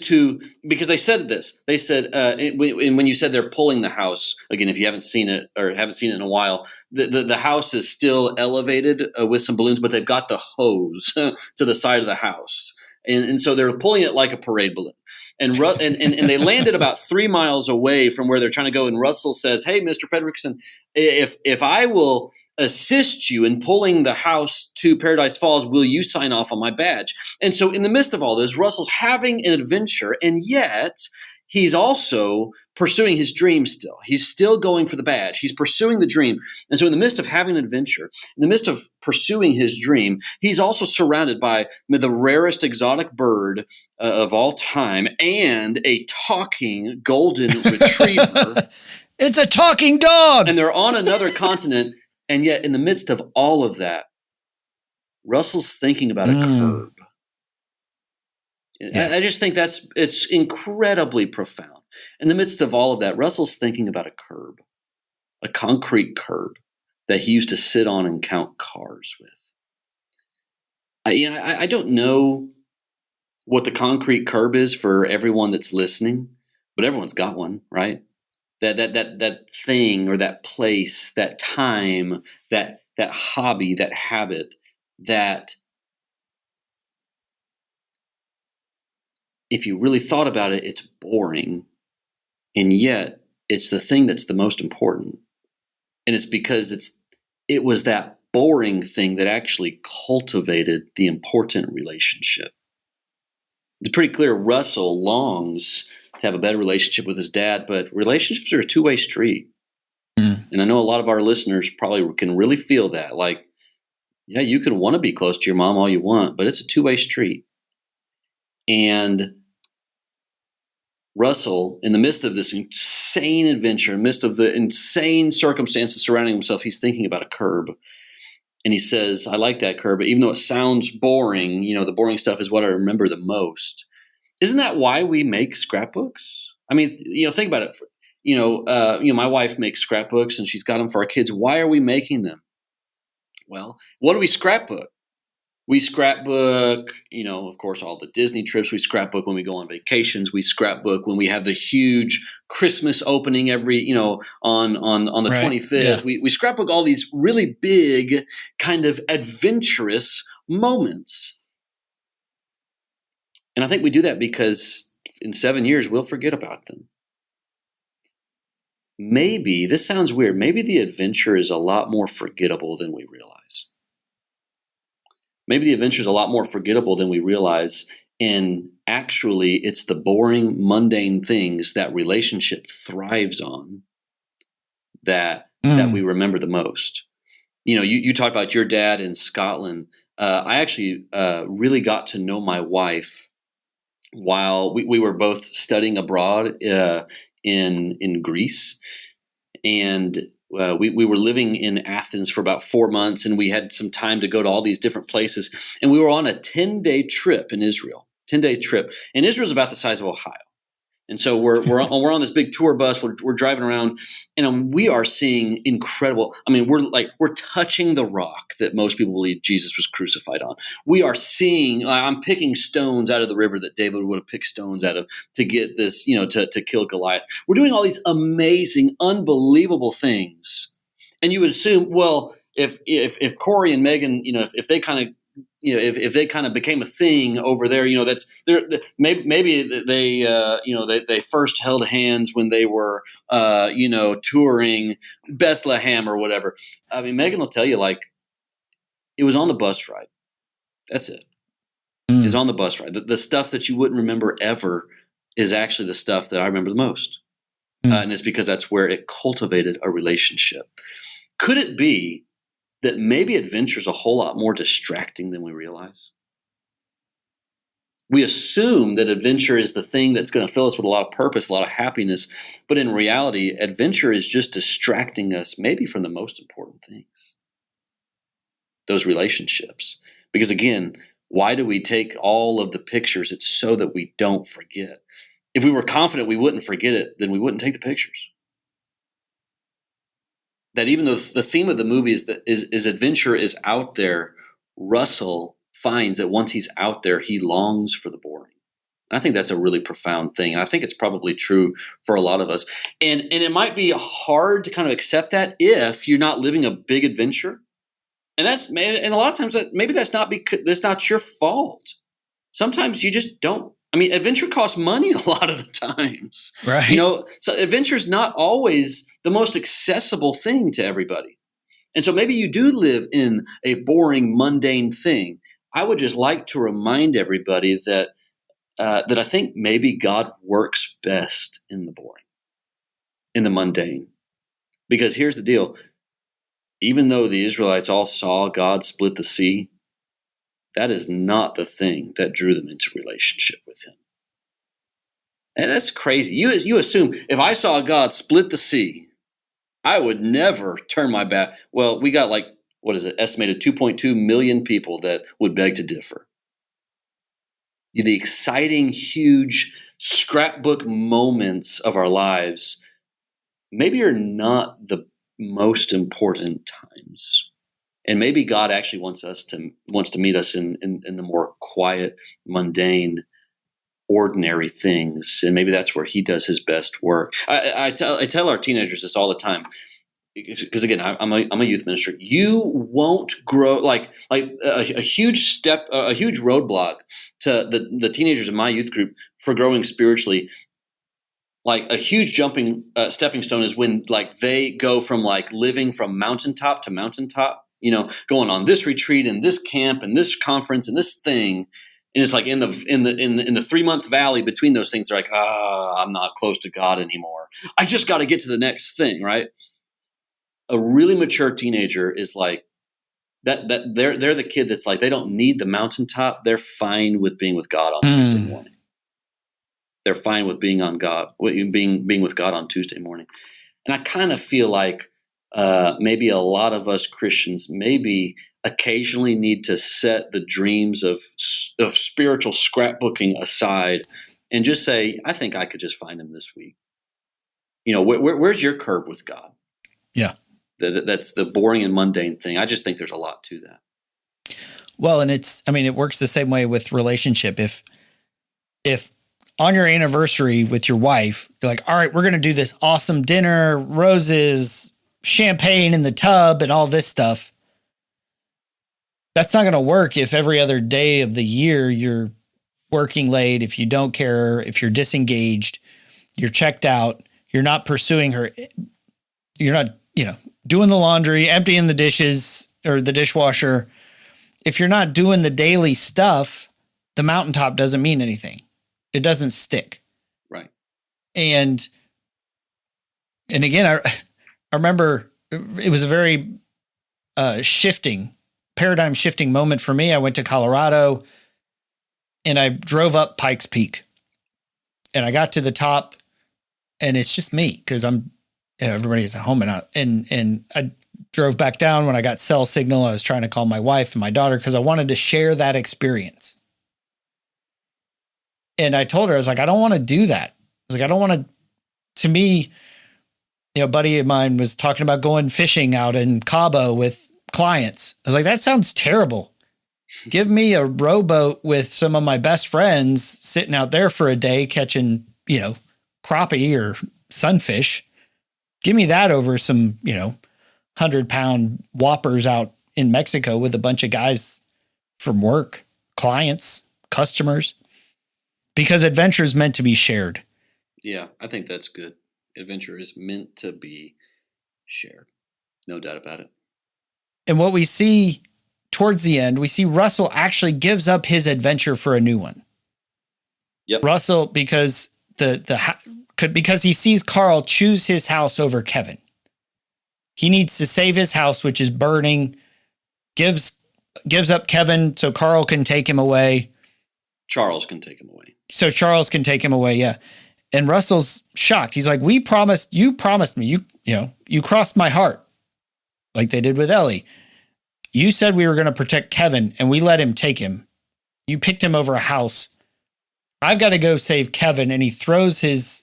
because they said this. They said, when you said they're pulling the house, again, if you haven't seen it or haven't seen it in a while, the house is still elevated with some balloons, but they've got the hose to the side of the house. And so they're pulling it like a parade balloon. And they landed about 3 miles away from where they're trying to go. And Russell says, "Hey, Mr. Fredrickson, if I will assist you in pulling the house to Paradise Falls, will you sign off on my badge?" And so in the midst of all this, Russell's having an adventure, and yet he's also pursuing his dream still. He's still going for the badge. He's pursuing the dream. And so in the midst of having an adventure, in the midst of pursuing his dream, he's also surrounded by the rarest exotic bird of all time and a talking golden retriever. It's a talking dog! And they're on another continent. And yet in the midst of all of that, Russell's thinking about a curb. Yeah. I just think it's incredibly profound. In the midst of all of that, Russell's thinking about a curb, a concrete curb that he used to sit on and count cars with. I don't know what the concrete curb is for everyone that's listening, but everyone's got one, right? That thing or that place, that time, that hobby, that habit, that if you really thought about it, it's boring. And yet it's the thing that's the most important. And it's because it was that boring thing that actually cultivated the important relationship. It's pretty clear Russell longs to have a better relationship with his dad, but relationships are a two-way street. And I know a lot of our listeners probably can really feel that. Like, yeah, you can want to be close to your mom all you want, but it's a two-way street. And Russell, in the midst of this insane adventure, in the midst of the insane circumstances surrounding himself, he's thinking about a curb. And he says, I like that curb, but even though it sounds boring, the boring stuff is what I remember the most. Isn't that why we make scrapbooks? I mean, think about it. My wife makes scrapbooks and she's got them for our kids. Why are we making them? Well, what do we scrapbook? We scrapbook, of course, all the Disney trips. We scrapbook when we go on vacations. We scrapbook when we have the huge Christmas opening every, on the 25th. Yeah. We scrapbook all these really big kind of adventurous moments. And I think we do that because in 7 years, we'll forget about them. Maybe, this sounds weird, maybe the adventure is a lot more forgettable than we realize. Maybe the adventure is a lot more forgettable than we realize. And actually, it's the boring, mundane things that relationship thrives on that we remember the most. You talk about your dad in Scotland. I actually really got to know my wife while we were both studying abroad in Greece. And we were living in Athens for about 4 months, and we had some time to go to all these different places. And we were on a 10-day trip in Israel. 10-day trip, and Israel's about the size of Ohio. And so we're on this big tour bus. We're driving around, and we are seeing incredible. I mean, we're touching the rock that most people believe Jesus was crucified on. We are seeing. I'm picking stones out of the river that David would have picked stones out of to get this, to kill Goliath. We're doing all these amazing, unbelievable things, and you would assume, well, if Corey and Megan, if they kind of if they kind of became a thing over there, maybe they first held hands when they were, touring Bethlehem or whatever. I mean, Megan will tell you, like, it was on the bus ride. That's it. It's on the bus ride. The stuff that you wouldn't remember ever is actually the stuff that I remember the most. And it's because that's where it cultivated a relationship. Could it be that maybe adventure is a whole lot more distracting than we realize? We assume that adventure is the thing that's going to fill us with a lot of purpose, a lot of happiness. But in reality, adventure is just distracting us maybe from the most important things, those relationships. Because again, why do we take all of the pictures? It's so that we don't forget. If we were confident we wouldn't forget it, then we wouldn't take the pictures. That even though the theme of the movie is adventure is out there, Russell finds that once he's out there, he longs for the boring. And I think that's a really profound thing. And I think it's probably true for a lot of us. And it might be hard to kind of accept that if you're not living a big adventure. And a lot of times maybe that's not your fault. Sometimes you just don't. I mean, adventure costs money a lot of the times, right? So adventure is not always the most accessible thing to everybody. And so maybe you do live in a boring, mundane thing. I would just like to remind everybody that I think maybe God works best in the boring, in the mundane. Because here's the deal. Even though the Israelites all saw God split the sea, that is not the thing that drew them into relationship with him. And that's crazy. You assume if I saw God split the sea, I would never turn my back. Well, we got estimated 2.2 million people that would beg to differ. The exciting, huge scrapbook moments of our lives maybe are not the most important times. And maybe God actually wants to meet us in the more quiet, mundane, ordinary things. And maybe that's where he does his best work. I tell our teenagers this all the time. because again, I'm a youth minister. You won't grow like a huge roadblock to the teenagers in my youth group for growing spiritually. Like a huge stepping stone is when like they go from like living from mountaintop to mountaintop, going on this retreat and this camp and this conference and this thing. And it's like in the 3-month valley between those things, they're like, I'm not close to God anymore. I just got to get to the next thing. Right. A really mature teenager is like that they're the kid that's like, they don't need the mountaintop. They're fine with being with God on Tuesday morning. They're fine with being with God on Tuesday morning. And I kind of feel like maybe a lot of us Christians maybe occasionally need to set the dreams of spiritual scrapbooking aside and just say, I think I could just find him this week. Where's your curb with God? Yeah. That's the boring and mundane thing. I just think there's a lot to that. Well, and it works the same way with relationship. If on your anniversary with your wife, you're like, all right, we're going to do this awesome dinner, roses, champagne in the tub and all this stuff. That's not going to work if every other day of the year you're working late, if you don't care, if you're disengaged, you're checked out, you're not pursuing her, you're not, doing the laundry, emptying the dishes or the dishwasher. If you're not doing the daily stuff, the mountaintop doesn't mean anything. It doesn't stick. Right. And again, I remember it was a very paradigm shifting moment for me. I went to Colorado and I drove up Pikes Peak and I got to the top and it's just me because everybody's at home and I drove back down when I got cell signal. I was trying to call my wife and my daughter because I wanted to share that experience. And I told her, I was like, I don't want to do that. I was like, I don't want to me, a buddy of mine was talking about going fishing out in Cabo with clients. I was like, that sounds terrible. Give me a rowboat with some of my best friends sitting out there for a day catching, crappie or sunfish. Give me that over some, 100-pound whoppers out in Mexico with a bunch of guys from work, clients, customers. Because adventure is meant to be shared. Yeah, I think that's good. Adventure is meant to be shared. No doubt about it. And what we see towards the end, we see Russell actually gives up his adventure for a new one. Yep. Russell, because because he sees Carl choose his house over Kevin. He needs to save his house, which is burning, gives up Kevin so Carl can take him away. Charles can take him away. So Charles can take him away, yeah. And Russell's shocked. He's like, you promised me, you crossed my heart like they did with Ellie. You said we were going to protect Kevin and we let him take him. You picked him over a house. I've got to go save Kevin. And he throws his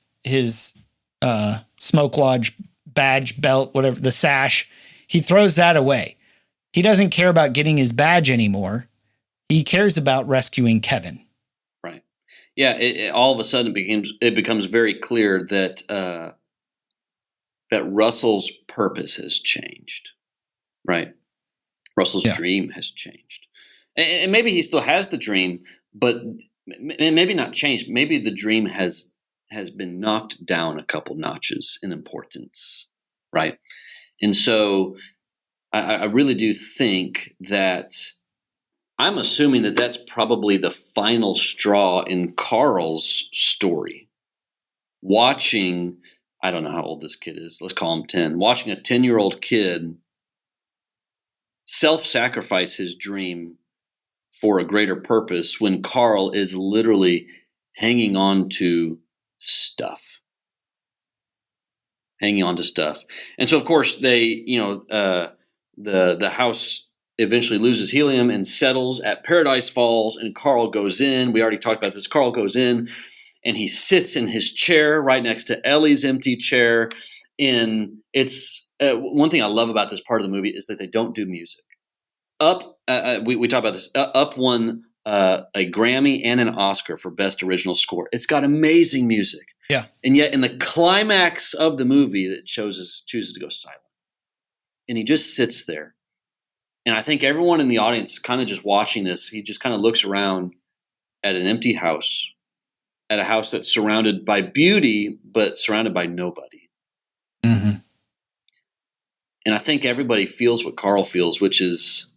smoke lodge badge, belt, whatever, the sash. He throws that away. He doesn't care about getting his badge anymore. He cares about rescuing Kevin. Right. Yeah. It all of a sudden it becomes very clear that that Russell's purpose has changed. Right. Russell's dream has changed, and maybe he still has the dream, but maybe not changed. Maybe the dream has been knocked down a couple notches in importance. Right. And so I really do think that I'm assuming that that's probably the final straw in Carl's story. Watching, I don't know how old this kid is. Let's call him 10. Watching a 10-year-old kid self-sacrifice his dream for a greater purpose when Carl is literally hanging on to stuff. And so, of course, they, the house eventually loses helium and settles at Paradise Falls, and Carl goes in. We already talked about this. Carl goes in, and he sits in his chair right next to Ellie's empty chair. And it's one thing I love about this part of the movie is that they don't do music. We talked about this. Up won a Grammy and an Oscar for Best Original Score. It's got amazing music. Yeah. And yet in the climax of the movie, it chooses to go silent. and he just sits there. And I think everyone in the audience kind of just watching this, he just kind of looks around at an empty house, at a house that's surrounded by beauty, but surrounded by nobody. Mm-hmm. And I think everybody feels what Carl feels, which is,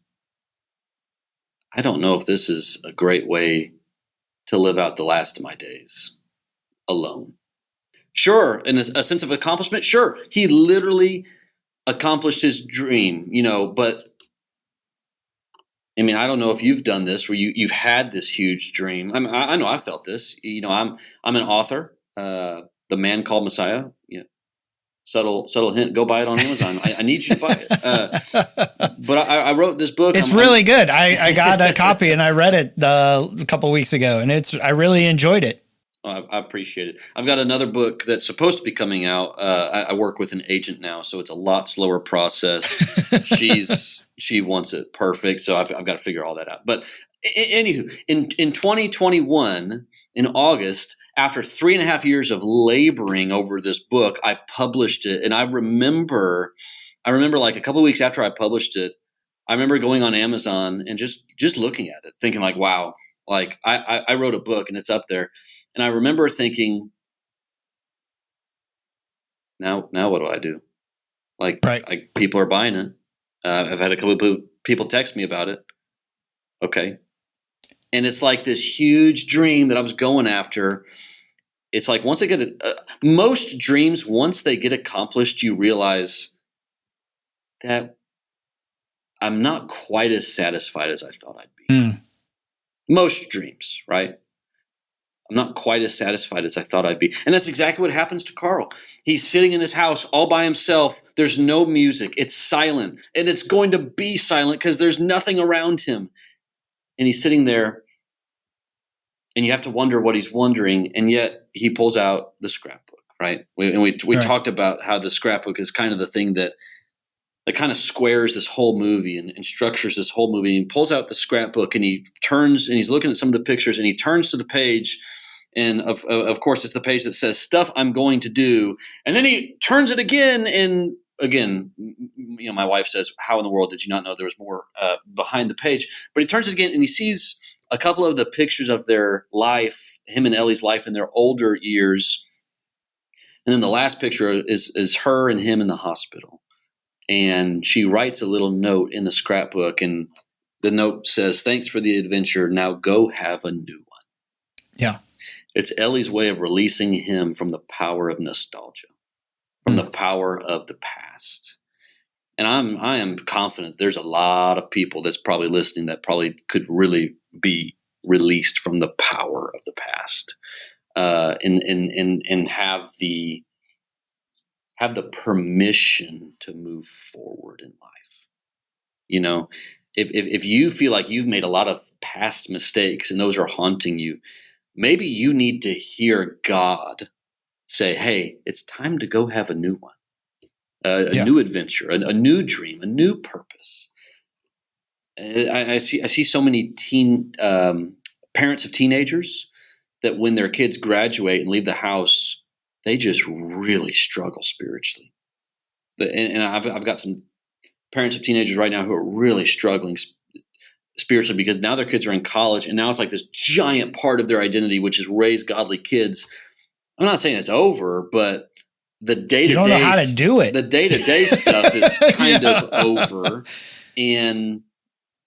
I don't know if this is a great way to live out the last of my days alone. Sure, in a sense of accomplishment, sure. He literally accomplished his dream, but I mean, I don't know if you've done this where you've had this huge dream. I know I felt this. I'm an author, The Man Called Messiah. Yeah, subtle hint. Go buy it on Amazon. I need you to buy it. But I wrote this book. It's really good. I got a copy and I read it a couple weeks ago, and I really enjoyed it. I appreciate it. I've got another book that's supposed to be coming out. I work with an agent now, so it's a lot slower process. She wants it perfect, so I've got to figure all that out. But anywho, in 2021, in August, after 3.5 years of laboring over this book, I published it. And I remember like a couple of weeks after I published it, I remember going on Amazon and just looking at it, thinking like, wow, like I wrote a book and it's up there. And I remember thinking, now what do I do? Like people are buying it. I've had a couple of people text me about it. Okay. And it's like this huge dream that I was going after. It's like once I get it, most dreams, once they get accomplished, you realize that I'm not quite as satisfied as I thought I'd be. Mm. Most dreams, right? I'm not quite as satisfied as I thought I'd be. And that's exactly what happens to Carl. He's sitting in his house all by himself. There's no music. It's silent. And it's going to be silent because there's nothing around him. And he's sitting there. And you have to wonder what he's wondering. And yet he pulls out the scrapbook, right? We talked about how the scrapbook is kind of the thing that kind of squares this whole movie and structures this whole movie. And he pulls out the scrapbook and he turns and he's looking at some of the pictures and he turns to the page. And of course, it's the page that says stuff I'm going to do. And then he turns it again. And again, my wife says, how in the world did you not know there was more behind the page? But he turns it again and he sees a couple of the pictures of their life, him and Ellie's life in their older years. And then the last picture is her and him in the hospital. And she writes a little note in the scrapbook, and the note says, "Thanks for the adventure. Now go have a new one." Yeah. It's Ellie's way of releasing him from the power of nostalgia, from the power of the past. And I am confident there's a lot of people that's probably listening that probably could really be released from the power of the past, and have the permission to move forward in life. If you feel like you've made a lot of past mistakes and those are haunting you, maybe you need to hear God say, hey, it's time to go have a new one, a new adventure, a new dream, a new purpose. I see so many parents of teenagers that when their kids graduate and leave the house, they just really struggle spiritually. And I've got some parents of teenagers right now who are really struggling spiritually because now their kids are in college and now it's like this giant part of their identity, which is raise godly kids. I'm not saying it's over, but the day-to-day, you don't know how to do it. The day-to-day stuff is kind of over, and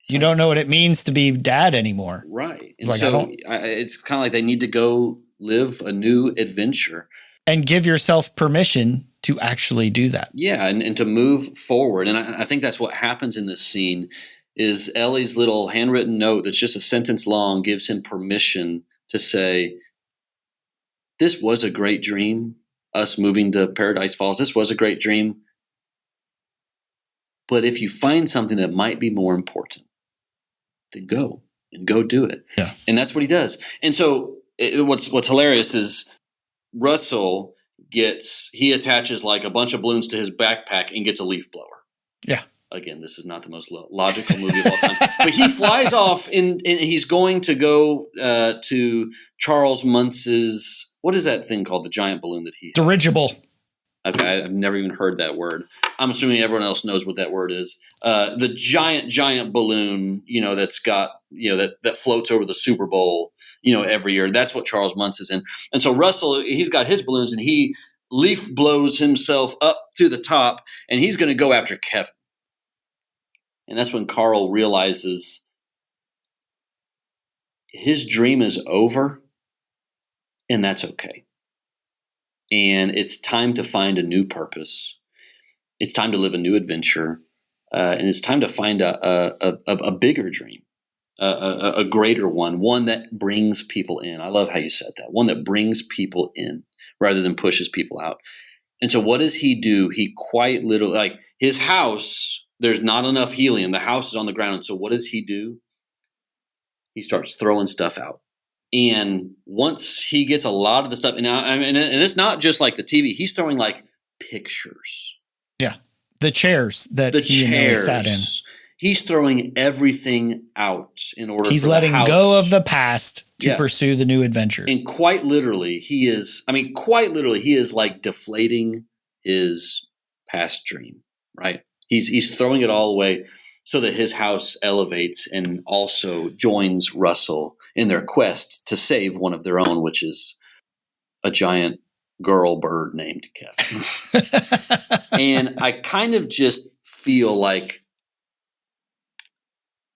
you don't know what it means to be dad anymore. Right. And so it's kind of like they need to go live a new adventure. And give yourself permission to actually do that. Yeah, and to move forward. And I think that's what happens in this scene is Ellie's little handwritten note that's just a sentence long gives him permission to say, this was a great dream, us moving to Paradise Falls. This was a great dream. But if you find something that might be more important, then go do it. Yeah. And that's what he does. And so what's hilarious is Russell he attaches like a bunch of balloons to his backpack and gets a leaf blower. Yeah. Again, this is not the most logical movie of all time, but he flies off and he's going to go to Charles Muntz's, what is that thing called? The giant balloon that he had? Dirigible. Okay, I've never even heard that word. I'm assuming everyone else knows what that word is. The giant balloon, that's got, that floats over the Super Bowl, every year. That's what Charles Muntz is in. And so Russell, he's got his balloons, and he leaf blows himself up to the top, and he's going to go after Kevin. And that's when Carl realizes his dream is over, and that's okay. And it's time to find a new purpose. It's time to live a new adventure. And it's time to find a bigger dream, a greater one that brings people in. I love how you said that. One that brings people in rather than pushes people out. And so what does he do? He quite literally, like his house, there's not enough helium. The house is on the ground. And so what does he do? He starts throwing stuff out. And once he gets a lot of the stuff, and it's not just like the TV, he's throwing like pictures. Yeah. The chairs that he sat in. He's throwing everything out in order He's for letting the house. go of the past to pursue the new adventure. And quite literally, he is like deflating his past dream, right? He's throwing it all away so that his house elevates and also joins Russell in their quest to save one of their own, which is a giant girl bird named Kevin. And I kind of just feel like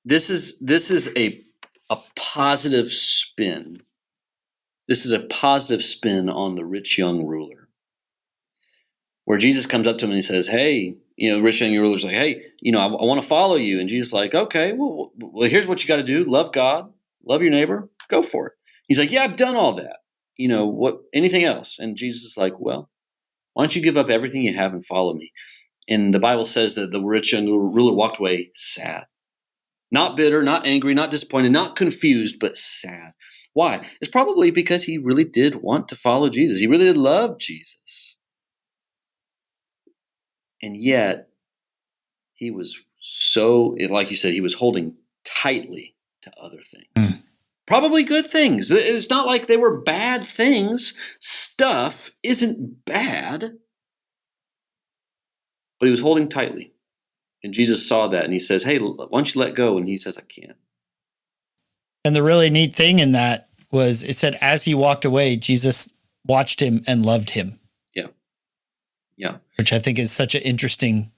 this is a positive spin. This is a positive spin on the rich young ruler, where Jesus comes up to him and he says, "Hey, rich young ruler's like, hey, I want to follow you." And Jesus is like, "Okay, well, here's what you got to do: love God, love your neighbor, go for it." He's like, "Yeah, I've done all that. What? Anything else?" And Jesus is like, "Well, why don't you give up everything you have and follow me?" And the Bible says that the rich young ruler walked away sad. Not bitter, not angry, not disappointed, not confused, but sad. Why? It's probably because he really did want to follow Jesus. He really did love Jesus. And yet, he was so, like you said, he was holding tightly to other things. Probably good things. It's not like they were bad things. Stuff isn't bad. But he was holding tightly. And Jesus saw that and he says, "Hey, why don't you let go?" And he says, "I can't." And the really neat thing in that was it said, as he walked away, Jesus watched him and loved him. Yeah. Yeah. Which I think is such an interesting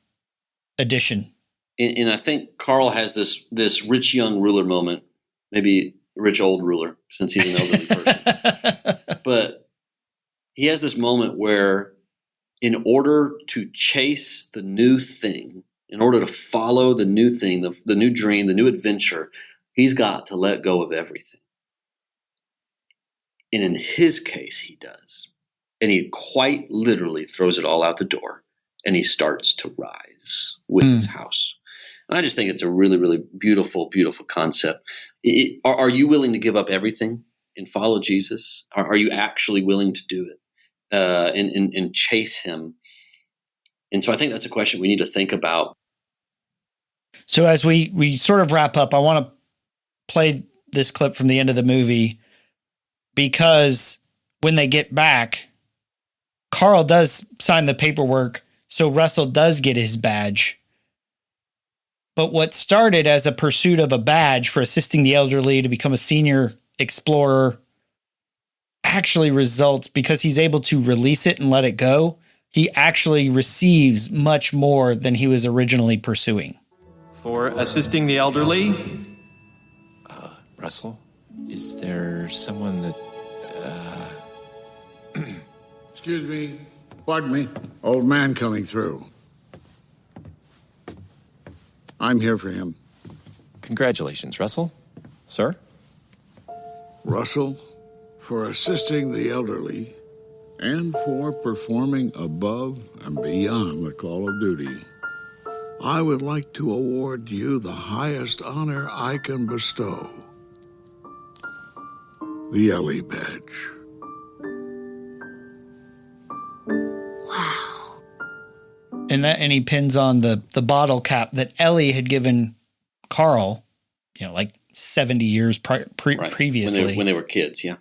addition. And I think Carl has this rich young ruler moment, maybe rich old ruler, since he's an elderly person. But he has this moment where in order to chase the new thing, in order to follow the new thing, the new dream, the new adventure, he's got to let go of everything. And in his case, he does. And he quite literally throws it all out the door and he starts to rise with his house. And I just think it's a really, really beautiful, beautiful concept. Are you willing to give up everything and follow Jesus? Are you actually willing to do it and chase him? And so I think that's a question we need to think about. So as we sort of wrap up, I want to play this clip from the end of the movie, because when they get back, Carl does sign the paperwork, so Russell does get his badge. But what started as a pursuit of a badge for assisting the elderly to become a senior explorer actually results, because he's able to release it and let it go, he actually receives much more than he was originally pursuing. For assisting the elderly, Russell, is there someone that... Excuse me. Pardon me. Old man coming through. I'm here for him. Congratulations, Russell. Sir? Russell, for assisting the elderly and for performing above and beyond the call of duty, I would like to award you the highest honor I can bestow. The Ellie Badge. Wow. And he pins on the bottle cap that Ellie had given Carl, like 70 years previously. When they were kids, yeah.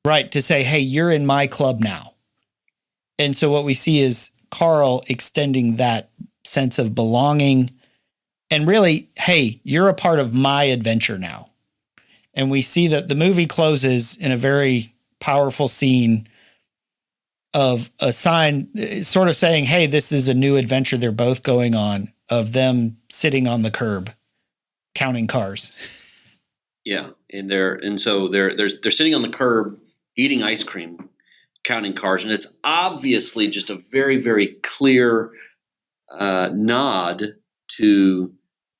Right, to say, hey, you're in my club now. And so what we see is Carl extending that sense of belonging and really, hey, you're a part of my adventure now. And we see that the movie closes in a very powerful scene of a sign sort of saying, hey, this is a new adventure they're both going on, of them sitting on the curb counting cars. Yeah. And so they're sitting on the curb eating ice cream, counting cars. And it's obviously just a very, very clear nod to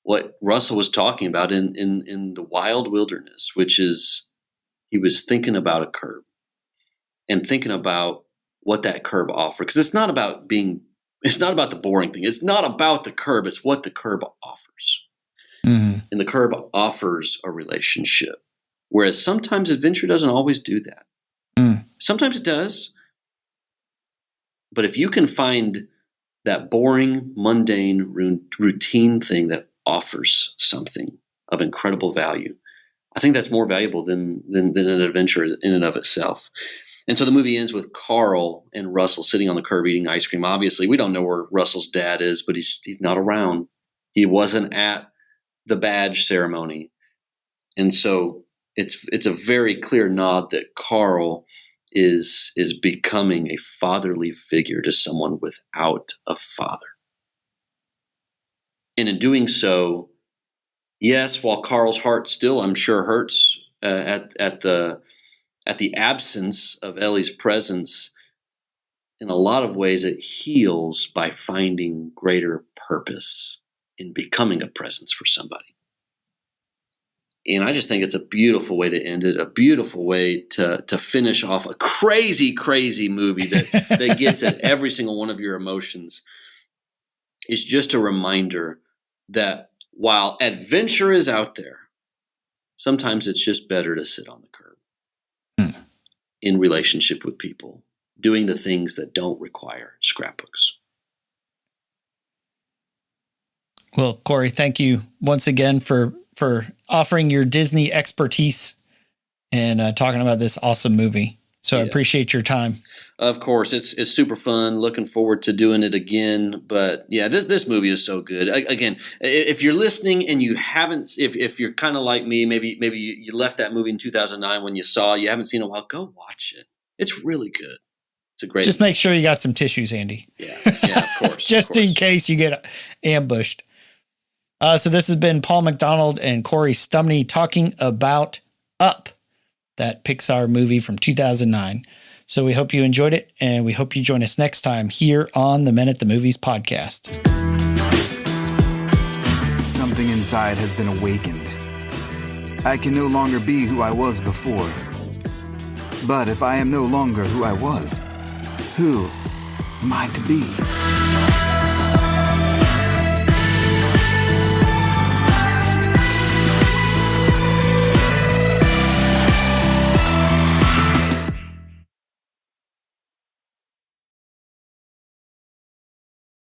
what Russell was talking about in the wild wilderness, which is he was thinking about a curb and thinking about what that curb offered. Because it's not about the boring thing. It's not about the curb. It's what the curb offers. Mm-hmm. And the curb offers a relationship. Whereas sometimes adventure doesn't always do that. Mm. Sometimes it does. But if you can find that boring, mundane, routine thing that offers something of incredible value, I think that's more valuable than an adventure in and of itself. And so the movie ends with Carl and Russell sitting on the curb eating ice cream. Obviously, we don't know where Russell's dad is, but he's not around. He wasn't at the badge ceremony. And so it's a very clear nod that Carl is becoming a fatherly figure to someone without a father. And in doing so, yes, while Carl's heart still, I'm sure, hurts at the absence of Ellie's presence, in a lot of ways it heals by finding greater purpose in becoming a presence for somebody. And I just think it's a beautiful way to end it, a beautiful way to finish off a crazy, crazy movie that gets at every single one of your emotions. It's just a reminder that while adventure is out there, sometimes it's just better to sit on the curb in relationship with people, doing the things that don't require scrapbooks. Well, Corey, thank you once again for offering your Disney expertise and talking about this awesome movie. So yeah. I appreciate your time. Of course, it's super fun. Looking forward to doing it again. But yeah, this movie is so good. Again, if you're listening and you haven't, if you're kind of like me, maybe you left that movie in 2009 when you haven't seen it in a while, go watch it. It's really good. It's a great. Just make sure you got some tissues handy. Yeah, of course. Just in case you get ambushed. So this has been Paul McDonald and Corey Stumne talking about Up, that Pixar movie from 2009. So we hope you enjoyed it, and we hope you join us next time here on the Men at the Movies podcast. Something inside has been awakened. I can no longer be who I was before. But if I am no longer who I was, who am I to be?